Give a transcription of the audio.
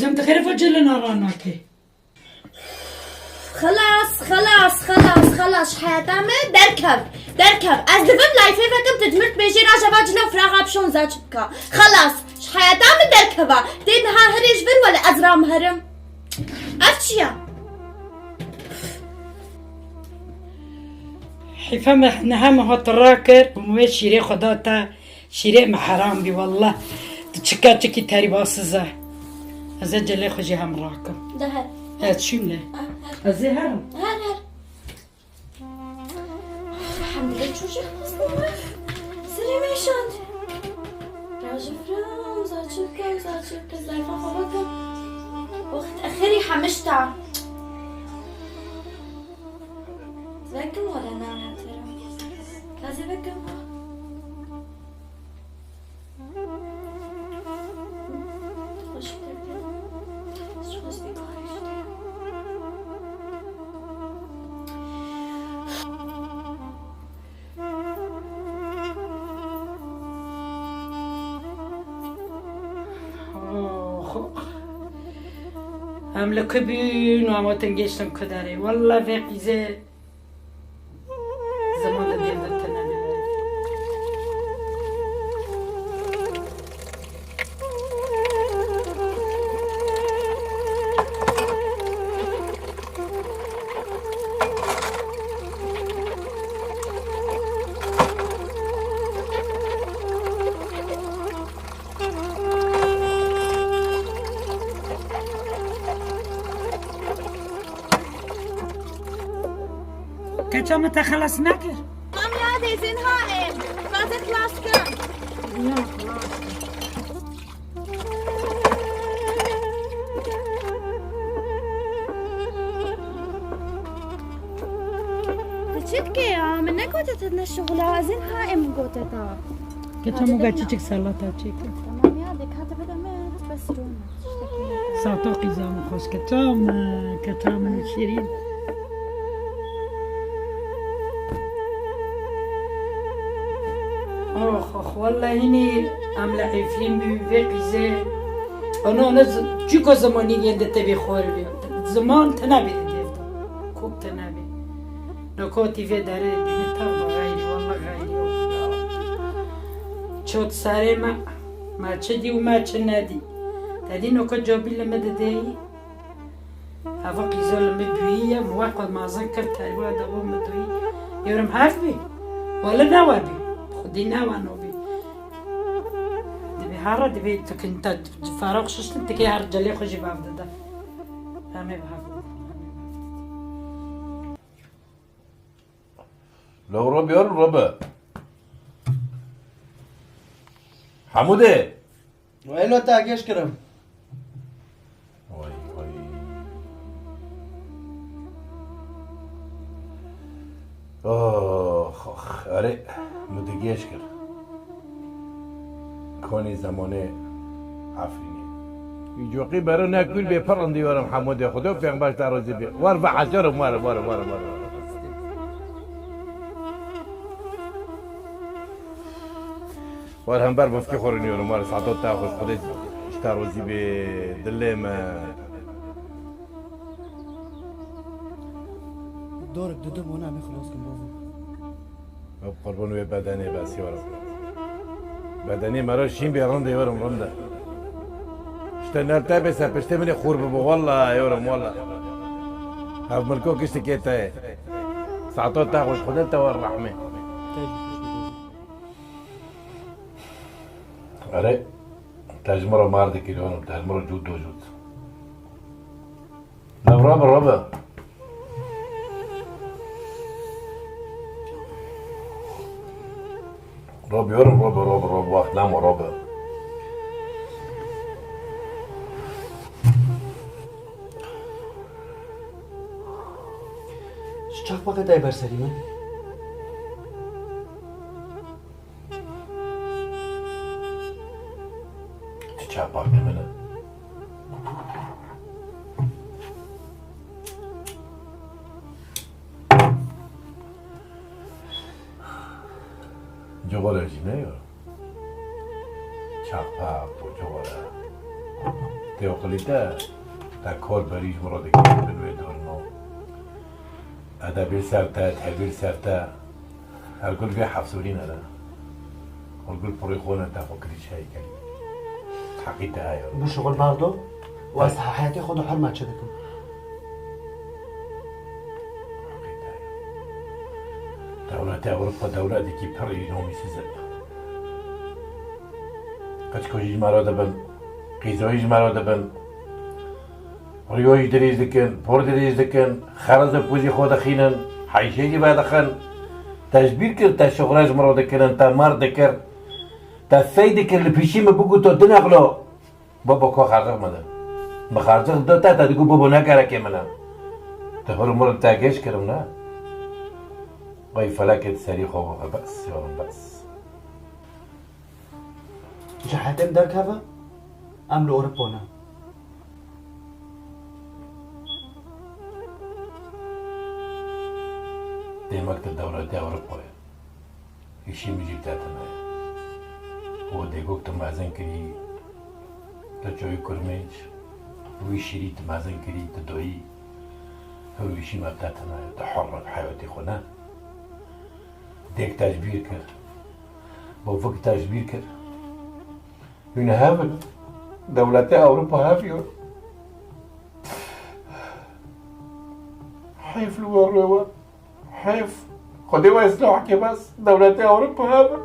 كم تخرف وجلنا راناكي خلاص حياتامي دركب از دفم لایفه فکم تجمرت بیشی راجع باجنا فراغ بشون زاچبكا خلاص حياتامي دركبا دين ها هريش بر ولا ازرام هرم افشيا حفام احنا هم هو تراكر ومويت شيري خداتا شيري محرام بي والله تشكا تشكي تاري باسزة هذا جلي خجي هم راكم ده هاد شملة هذا هر الحمد لله شو شيء سلامي شاد راجل فرام زاچبكا زايفا خبكا وقت اخري حمشتا زاكم ولا نانا ترى كاذبكم هم لكبين وما تنجيشتم كداري والله في قيزة زمان دين دتنا كم تخلص نكر مام يا دي زين ما تخلص كم يا خلاص تشتكي يا من قوتة تدنا الشغلة زين هائم قوتة كم قاعد سلطة تشيك تمام يا ديك هذا بدأ ما بس رونا ساعتوقي زام خوش كتام من الشيرين اخ والله هني عم عفرين بفيقزه انا چیکو زمانی گنده تبی خور بیاد زمان تنابی دیدم خوب تنابی نکاتی و داره دینه تا غیری والله غیری چوت سره ما چه دی و ما چه ندی تدی نکات جابی لما دادی هوا قیزا لما بیویه موقع مازن کرد تریبا دوام مدوی یورم حرف بی ولا نوابی خودی نوانو بی هر دبي تكنت فراغ ششت تكي هر جلي خوجي باب دادا رامي بهاف لو ربي ربا حموده ويلو تاكيش كرم وای آخ آره مدگیش کرد کنی زمانه عفرینی يجوقي برنا كل بيفرن ديورم حمود يا خدو في باش تاروزي بي واربع عشر مره وارهم بار بفكي خورن يورم مره ساعات تاخذ خدي اشتاروزي بي دليما دورك دودم وانا عم خلاص كم بابا قربون بدني بس يورم بدني مرة شين بيرند يورم رنده اشتنالتا بس بشتمني خورب والله يورم والله هاف ملكو كشتكيتا ساعتو تاخذ خدلتا والرحمه آره تجمره مرد كيلون تجمره جود وجود لا ربا ربا يورم ربا وقت نام ربا چاق باقی دای بر سری من چاق باقی منه جوال جینه یا چاق باق و جوال تيوقليتا تا كول بريج مرادك بنوي دورنو أدابير سرتا تحبير سرتا هالكل بيا حفصولين أنا والكل بريخونا تا فكري شاي كلي حقيقة هاي بو شغل باردو و از حياتي خودو حرمت شده کن دولة أوروبا دولة ديكي بري نومي سيزن قچكوجيج مرا دبن قيزويج مرا دبن ريويج دريز دكن بور دريز دكن خرز بوزي خود خينن حيشيجي بعد خن تجبير كر تا شغراج مرا دكن تا مار دكر تا سيد كر لبيشي مبوكو تو دنقلو بابا كو خرج مدن بخرج دو تا دغو بابا نكره كمنا تهور مر تاگش كرم نا وای فلکت سری خواه بس یارم بس جحتين دركبة ام لأوروبونا دي مكتب دولة دي أوروبا يشي مجيب تاتنا هو دي قوك تمازن كري تجوي كرميج ويشيري تمازن كري تدوي هو يشي ما بتاتنا تحرك حياتي خونا ديك تجبير كر بوفك تجبير كر هنا هافل دولتي أوروبا هافيو حيف الوروا حيف خدي ويسلوحكي بس دولتي أوروبا هافل